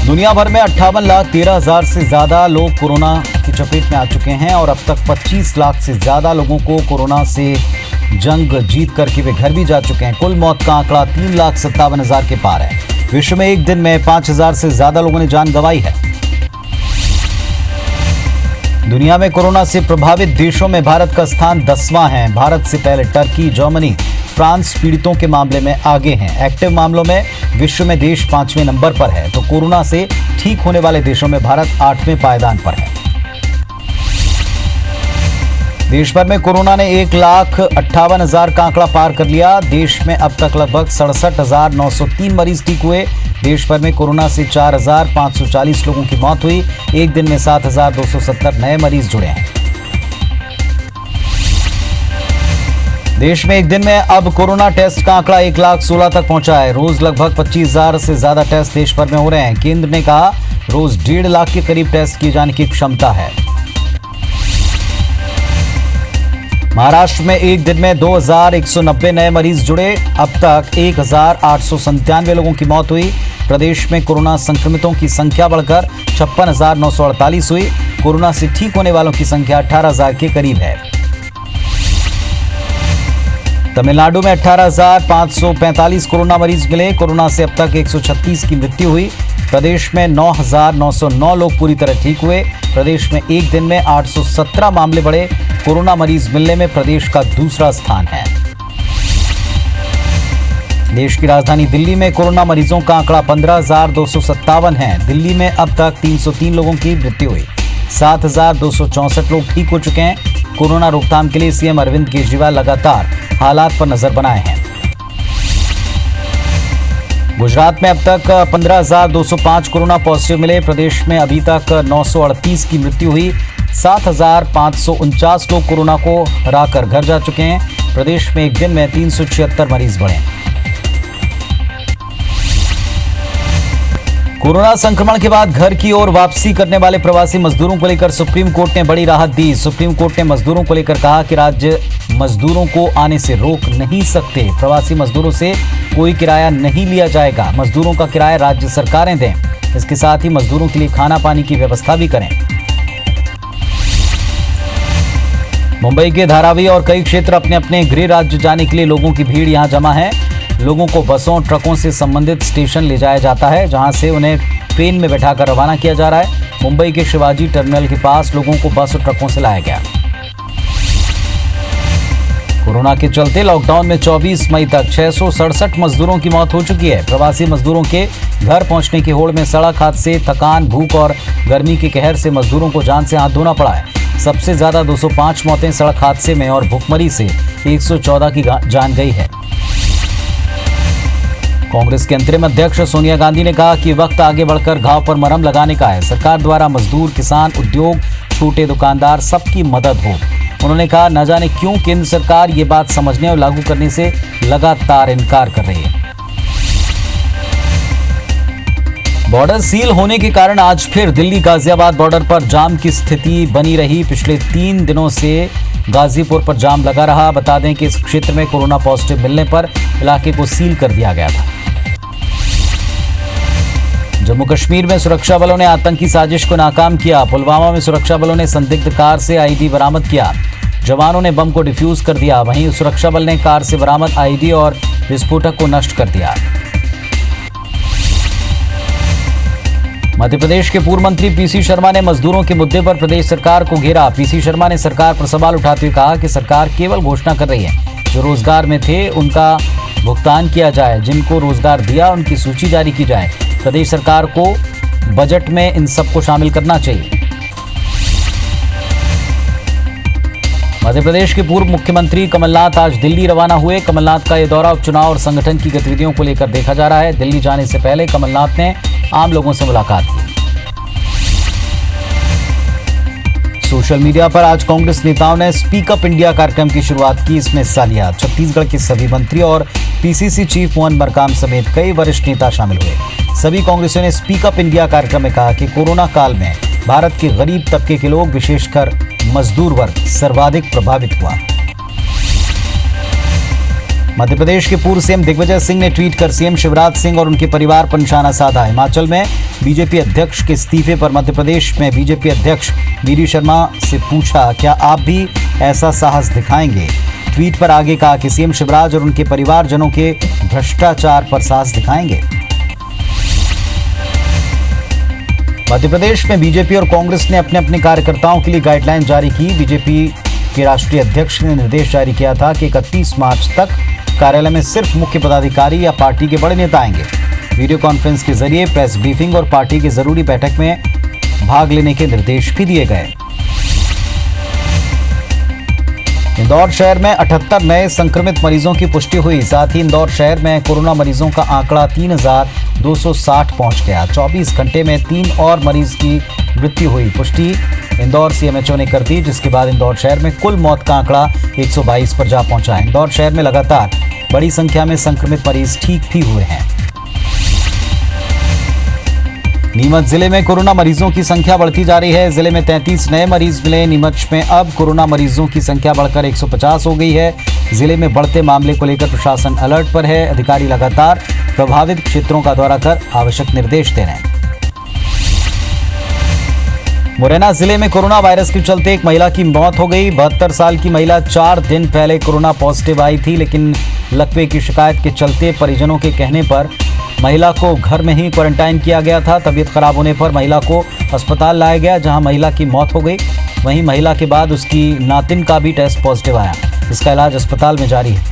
दुनिया भर में 58,13,000 से ज्यादा लोग कोरोना की चपेट में आ चुके हैं और अब तक 25 लाख से ज्यादा लोगों को कोरोना से जंग जीत करके वे घर भी जा चुके हैं। कुल मौत का आंकड़ा 3,57,000 के पार है। विश्व में एक दिन में 5,000 से ज्यादा लोगों ने जान गंवाई है। दुनिया में कोरोना से प्रभावित देशों में भारत का स्थान 10वां है। भारत से पहले टर्की, जर्मनी, फ्रांस पीड़ितों के मामले में आगे हैं। एक्टिव मामलों में विश्व में देश 5वें नंबर पर है, तो कोरोना से ठीक होने वाले देशों में भारत 8वें पायदान पर है। देश भर में कोरोना ने 1,58,000 का आंकड़ा पार कर लिया। देश में अब तक लगभग 67,903 मरीज ठीक हुए। देश भर में कोरोना से 4,540 लोगों की मौत हुई। एक दिन में 7,270 नए मरीज जुड़े हैं। देश में एक दिन में अब कोरोना टेस्ट का आंकड़ा 1,16,000 तक पहुंचा है। रोज लगभग 25,000 से ज्यादा टेस्ट देश भर में हो रहे हैं। केंद्र ने कहा रोज 1.5 लाख के करीब टेस्ट किए जाने की क्षमता है। महाराष्ट्र में एक दिन में 2,190 नए मरीज जुड़े। अब तक 1,897 लोगों की मौत हुई। प्रदेश में कोरोना संक्रमितों की संख्या बढ़कर 56,948 हुई। कोरोना से ठीक होने वालों की संख्या 18,000 के करीब है। तमिलनाडु में 18,545 कोरोना मरीज मिले। कोरोना से अब तक 136 की मृत्यु हुई। प्रदेश में 9,909 लोग पूरी तरह ठीक हुए। प्रदेश में एक दिन में 817 मामले बढ़े। कोरोना मरीज मिलने में प्रदेश का दूसरा स्थान है। देश की राजधानी दिल्ली में कोरोना मरीजों का आंकड़ा 15,257 है। दिल्ली में अब तक 303 लोगों की मृत्यु हुई। 7,264 लोग ठीक हो चुके हैं। कोरोना रोकथाम के लिए सीएम अरविंद केजरीवाल लगातार हालात पर नजर बनाए हैं। गुजरात में अब तक 15,205 कोरोना पॉजिटिव मिले। प्रदेश में अभी तक 938 की मृत्यु हुई। 7,549 लोग कोरोना को हराकर घर जा चुके हैं। प्रदेश में एक दिन में 376 मरीज बढ़े। कोरोना संक्रमण के बाद घर की ओर वापसी करने वाले प्रवासी मजदूरों को लेकर सुप्रीम कोर्ट ने बड़ी राहत दी। सुप्रीम कोर्ट ने मजदूरों को लेकर कहा कि राज्य मजदूरों को आने से रोक नहीं सकते। प्रवासी मजदूरों से कोई किराया नहीं लिया जाएगा। मजदूरों का किराया राज्य सरकारें दें। इसके साथ ही मजदूरों के लिए खाना पानी की व्यवस्था भी करें। मुंबई के धारावी और कई क्षेत्र अपने अपने गृह राज्य जाने के लिए लोगों की भीड़ यहां जमा है। लोगों को बसों, ट्रकों से संबंधित स्टेशन ले जाया जाता है, जहां से उन्हें ट्रेन में बैठाकर रवाना किया जा रहा है। मुंबई के शिवाजी टर्मिनल के पास लोगों को बस और ट्रकों से लाया गया। कोरोना के चलते लॉकडाउन में 24 मई तक 667 मजदूरों की मौत हो चुकी है। प्रवासी मजदूरों के घर पहुंचने की होड़ में सड़क हादसे, थकान, भूख और गर्मी के कहर से मजदूरों को जान से हाथ धोना पड़ा है। सबसे ज्यादा 205 मौतें सड़क हादसे में और भूखमरी से 114 की जान गई है। कांग्रेस के अंतरिम अध्यक्ष सोनिया गांधी ने कहा कि वक्त आगे बढ़कर घाव पर मरहम लगाने का है। सरकार द्वारा मजदूर, किसान, उद्योग, छोटे दुकानदार सबकी मदद हो। उन्होंने कहा न जाने क्यों केंद्र सरकार ये बात समझने और लागू करने से लगातार इनकार कर रही है। बॉर्डर सील होने के कारण आज फिर दिल्ली गाजियाबाद बॉर्डर पर जाम की स्थिति बनी रही। पिछले 3 दिनों से गाजीपुर पर जाम लगा रहा। बता दें कि इस क्षेत्र में कोरोना पॉजिटिव मिलने पर इलाके को सील कर दिया गया था। जम्मू कश्मीर में सुरक्षा बलों ने आतंकी साजिश को नाकाम किया। पुलवामा में सुरक्षा बलों ने संदिग्ध कार से आईडी बरामद किया। जवानों ने बम को डिफ्यूज कर दिया। वहीं सुरक्षा बल ने कार से बरामद आईडी और विस्फोटक को नष्ट कर दिया। मध्य प्रदेश के पूर्व मंत्री पीसी शर्मा ने मजदूरों के मुद्दे पर प्रदेश सरकार को घेरा। पीसी शर्मा ने सरकार पर सवाल उठाते हुए कहा कि सरकार केवल घोषणा कर रही है। जो रोजगार में थे उनका भुगतान किया जाए, जिनको रोजगार दिया उनकी सूची जारी की जाए। प्रदेश सरकार को बजट में इन सबको शामिल करना चाहिए। मध्य प्रदेश के पूर्व मुख्यमंत्री कमलनाथ आज दिल्ली रवाना हुए। कमलनाथ का यह दौरा उपचुनाव और संगठन की गतिविधियों को लेकर देखा जा रहा है। दिल्ली जाने से पहले कमलनाथ ने आम लोगों से मुलाकात की। सोशल मीडिया पर आज कांग्रेस नेताओं ने स्पीक अप इंडिया कार्यक्रम की शुरुआत की। इसमें हिस्सा लिया छत्तीसगढ़ के सभी मंत्री और पीसीसी चीफ मोहन मरकाम समेत कई वरिष्ठ नेता शामिल हुए। सभी कांग्रेसियों ने स्पीक अप इंडिया कार्यक्रम में कहा कि कोरोना काल में भारत के गरीब तबके के लोग, विशेषकर मजदूर वर्ग सर्वाधिक प्रभावित हुआ। मध्य प्रदेश के पूर्व सीएम दिग्विजय सिंह ने ट्वीट कर सीएम शिवराज सिंह और उनके परिवार पर निशाना साधा। हिमाचल में बीजेपी अध्यक्ष के इस्तीफे पर मध्य प्रदेश में बीजेपी अध्यक्ष वीडी शर्मा से पूछा, क्या आप भी ऐसा साहस दिखाएंगे? ट्वीट पर आगे कहा कि सीएम शिवराज और उनके परिवारजनों के भ्रष्टाचार पर साहस दिखाएंगे। मध्य प्रदेश में बीजेपी और कांग्रेस ने अपने अपने कार्यकर्ताओं के लिए गाइडलाइन जारी की। बीजेपी के राष्ट्रीय अध्यक्ष ने निर्देश जारी किया था कि 31 मार्च तक कार्यालय में सिर्फ मुख्य पदाधिकारी या पार्टी के बड़े नेता आएंगे। वीडियो कॉन्फ्रेंस के जरिए प्रेस ब्रीफिंग और पार्टी की जरूरी बैठक में भाग लेने के निर्देश भी दिए गए। इंदौर शहर में 78 नए संक्रमित मरीजों की पुष्टि हुई। साथ ही इंदौर शहर में कोरोना मरीजों का आंकड़ा 3260 पहुंच गया। 24 घंटे में 3 और मरीज की मृत्यु हुई। पुष्टि इंदौर सीएमएचओ ने कर दी, जिसके बाद इंदौर शहर में कुल मौत का आंकड़ा 122 पर जा पहुंचा है। इंदौर शहर में लगातार बड़ी संख्या में संक्रमित मरीज ठीक भी हुए हैं। नीमच जिले में कोरोना मरीजों की संख्या बढ़ती जा रही है। जिले में 33 नए मरीज मिले। नीमच में अब कोरोना मरीजों की संख्या बढ़कर 150 हो गई है। जिले में बढ़ते मामले को लेकर प्रशासन अलर्ट पर है। अधिकारी लगातार प्रभावित क्षेत्रों का दौरा कर आवश्यक निर्देश दे रहे हैं। मुरैना जिले में कोरोना वायरस के चलते एक महिला की मौत हो गई। 72 साल की महिला 4 दिन पहले कोरोना पॉजिटिव आई थी, लेकिन लकवे की शिकायत के चलते परिजनों के कहने पर महिला को घर में ही क्वारंटाइन किया गया था। तबीयत खराब होने पर महिला को अस्पताल लाया गया, जहां महिला की मौत हो गई। वहीं महिला के बाद उसकी नातिन का भी टेस्ट पॉजिटिव आया। इसका इलाज अस्पताल में जारी है।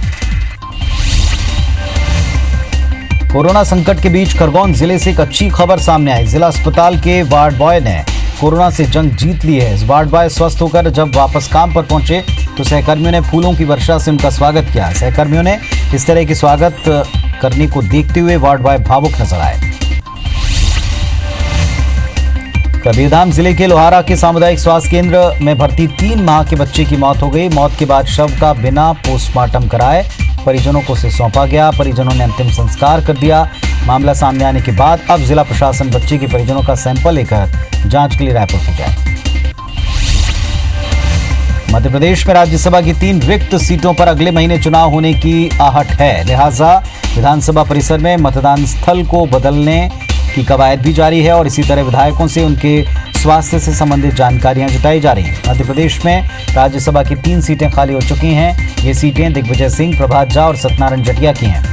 कोरोना संकट के बीच खरगोन जिले से एक अच्छी खबर सामने आई। जिला अस्पताल के वार्ड बॉय ने कोरोना से जंग जीत ली है। इस वार्ड बॉय स्वस्थ होकर जब वापस काम पर पहुंचे तो सहकर्मियों ने फूलों की वर्षा से उनका स्वागत किया। सहकर्मियों ने इस तरह के स्वागत करने को देखते हुए वार्ड बॉय भावुक नजर आए। कबीरधाम जिले के लोहारा के सामुदायिक स्वास्थ्य केंद्र में भर्ती 3 माह के बच्चे की मौत हो गई। मौत के बाद शव का बिना पोस्टमार्टम कराए परिजनों को से सौंपा गया। परिजनों ने अंतिम संस्कार कर दिया। मामला सामने आने के बाद अब जिला प्रशासन बच्चे के परिजनों का सैंपल लेकर जांच के लिए रायपुर भेजा है। मध्य प्रदेश में राज्यसभा की 3 रिक्त सीटों पर अगले महीने चुनाव होने की आहट है। लिहाजा विधानसभा परिसर में मतदान स्थल को बदलने की कवायद भी जारी है और इसी तरह विधायकों से उनके स्वास्थ्य से संबंधित जानकारियां जुटाई जा रही हैं। मध्य प्रदेश में राज्यसभा की 3 सीटें खाली हो चुकी हैं। ये सीटें दिग्विजय सिंह, प्रभात झा और सत्यनारायण जटिया की हैं।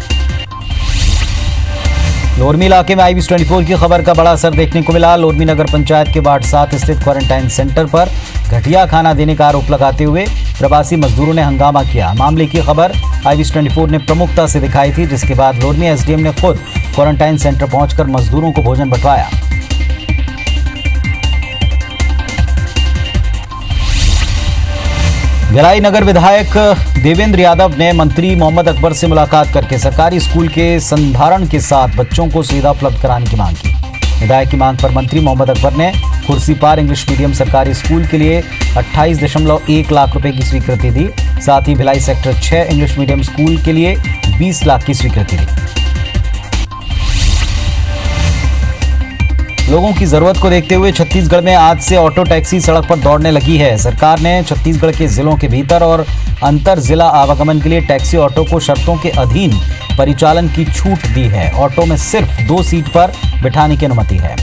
लोरमी इलाके में IBS24 की खबर का बड़ा असर देखने को मिला। लोरमी नगर पंचायत के वार्ड 7 स्थित क्वारंटाइन सेंटर पर घटिया खाना देने का आरोप लगाते हुए प्रवासी मजदूरों ने हंगामा किया। मामले की खबर IBS24 ने प्रमुखता से दिखाई थी, जिसके बाद लोरमी SDM ने खुद क्वारंटाइन सेंटर पहुंचकर मजदूरों को भोजन बंटवाया। भिलाई नगर विधायक देवेंद्र यादव ने मंत्री मोहम्मद अकबर से मुलाकात करके सरकारी स्कूल के संधारण के साथ बच्चों को सुविधा उपलब्ध कराने की मांग की। विधायक की मांग पर मंत्री मोहम्मद अकबर ने खुर्सीपार इंग्लिश मीडियम सरकारी स्कूल के लिए 28.1 लाख रुपए की स्वीकृति दी। साथ ही Bhilai sector 6 English medium school के लिए 20 लाख की स्वीकृति दी। लोगों की जरूरत को देखते हुए छत्तीसगढ़ में आज से ऑटो टैक्सी सड़क पर दौड़ने लगी है। सरकार ने छत्तीसगढ़ के जिलों के भीतर और अंतर जिला आवागमन के लिए टैक्सी ऑटो को शर्तों के अधीन परिचालन की छूट दी है। ऑटो में सिर्फ 2 सीट पर बिठाने की अनुमति है।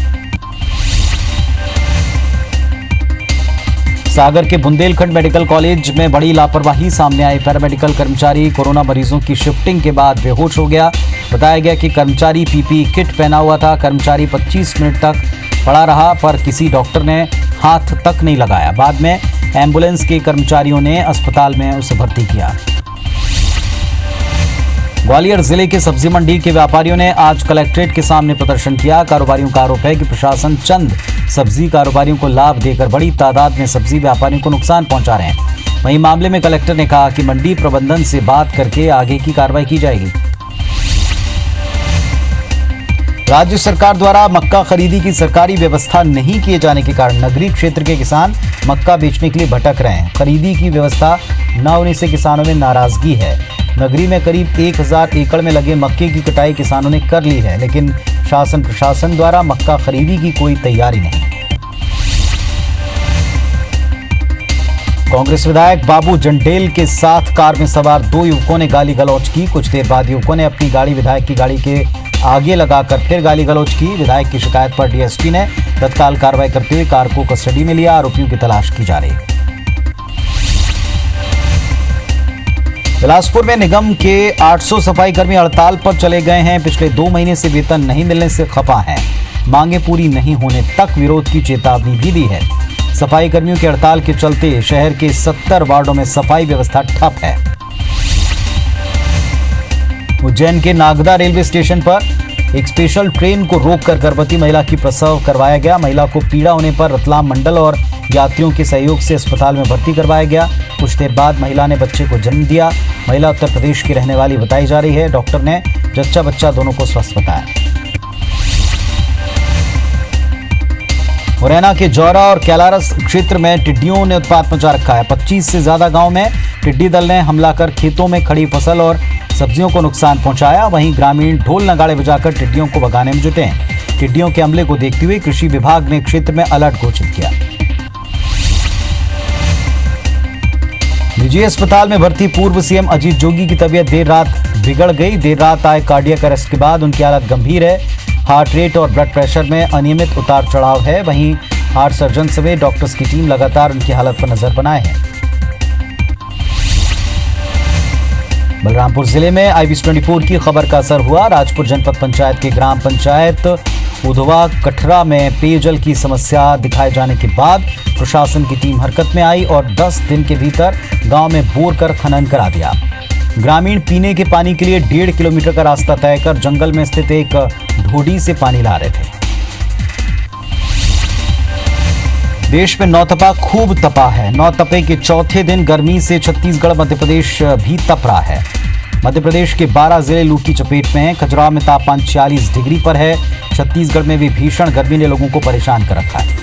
सागर के बुंदेलखंड मेडिकल कॉलेज में बड़ी लापरवाही सामने आई। पैरामेडिकल कर्मचारी कोरोना मरीजों की शिफ्टिंग के बाद बेहोश हो गया। बताया गया कि कर्मचारी PPE किट पहना हुआ था। कर्मचारी 25 मिनट तक पड़ा रहा, पर किसी डॉक्टर ने हाथ तक नहीं लगाया। बाद में एम्बुलेंस के कर्मचारियों ने अस्पताल में उसे भर्ती किया। ग्वालियर जिले के सब्जी मंडी के व्यापारियों ने आज कलेक्ट्रेट के सामने प्रदर्शन किया। कारोबारियों का आरोप है कि प्रशासन चंद सब्जी कारोबारियों को लाभ देकर बड़ी तादाद में सब्जी व्यापारियों को नुकसान पहुंचा रहे हैं। वहीं मामले में कलेक्टर ने कहा कि मंडी प्रबंधन से बात करके आगे की कार्रवाई की जाएगी। राज्य सरकार द्वारा मक्का खरीदी की सरकारी व्यवस्था नहीं किए जाने के कारण नगरीय क्षेत्र के किसान मक्का बेचने के लिए भटक रहे हैं। खरीदी की व्यवस्था न होने से किसानों में नाराजगी है। नगरी में करीब 1000 एकड़ में लगे मक्के की कटाई किसानों ने कर ली है, लेकिन शासन प्रशासन द्वारा मक्का खरीदी की कोई तैयारी नहीं। कांग्रेस विधायक बाबू जंडेल के साथ कार में सवार 2 युवकों ने गाली गलौज की। कुछ देर बाद युवकों ने अपनी गाड़ी विधायक की गाड़ी के आगे लगाकर फिर गाली गलौज की। विधायक की शिकायत पर डीएसपी ने तत्काल कार्रवाई करते हुए कार को कस्टडी में लिया। आरोपियों की तलाश की जा रही है। बिलासपुर में निगम के 800 सफाई कर्मी हड़ताल पर चले गए हैं। पिछले 2 महीने से वेतन नहीं मिलने से खफा हैं। मांगे पूरी नहीं होने तक विरोध की चेतावनी भी दी है। सफाई कर्मियों की हड़ताल के चलते शहर के 70 वार्डों में सफाई व्यवस्था ठप है। उज्जैन के नागदा रेलवे स्टेशन पर एक स्पेशल ट्रेन को रोककर गर्भवती महिला की प्रसव करवाया गया। महिला को पीड़ा होने पर रतलाम मंडल और यात्रियों के सहयोग से अस्पताल में भर्ती करवाया गया। कुछ देर बाद महिला ने बच्चे को जन्म दिया। महिला उत्तर प्रदेश की रहने वाली बताई जा रही है। डॉक्टर ने जच्चा बच्चा दोनों को स्वस्थ बताया। मुरैना के जौरा और कैलारस क्षेत्र में टिड्डियों ने उत्पात मचा रखा है। 25 से ज्यादा गांव में टिड्डी दल ने हमला कर खेतों में खड़ी फसल और सब्जियों को नुकसान पहुंचाया। वहीं ग्रामीण ढोल नगाड़े बजाकर टिड्डियों को भगाने में जुटे हैं। टिड्डियों के हमले को देखते हुए कृषि विभाग ने क्षेत्र में अलर्ट घोषित किया। निजी अस्पताल में भर्ती पूर्व सीएम अजीत जोगी की तबीयत देर रात बिगड़ गई। देर रात आए कार्डियक अरेस्ट के बाद उनकी हालत गंभीर है। हार्ट रेट और ब्लड प्रेशर में अनियमित उतार चढ़ाव है। वहीं हार्ट सर्जन समेत डॉक्टर्स की टीम लगातार उनकी हालत पर नजर बनाए हैं। बलरामपुर जिले में IBS 24 की खबर का असर हुआ। राजपुर जनपद पंचायत के ग्राम पंचायत उधवा कठरा में पेयजल की समस्या दिखाए जाने के बाद प्रशासन की टीम हरकत में आई और 10 दिन के भीतर गांव में बोर कर खनन करा दिया। ग्रामीण पीने के पानी के लिए 1.5 किलोमीटर का रास्ता तय कर जंगल में स्थित एक ढोडी से पानी ला रहे थे। देश में नौतपा खूब तपा है। नौतपे के चौथे दिन गर्मी से छत्तीसगढ़ मध्य प्रदेश भी तप रहा है। मध्य प्रदेश के 12 जिले लू की चपेट में हैं। खजुराहो में तापमान 46 डिग्री पर है। छत्तीसगढ़ में भी भीषण गर्मी ने लोगों को परेशान कर रखा है।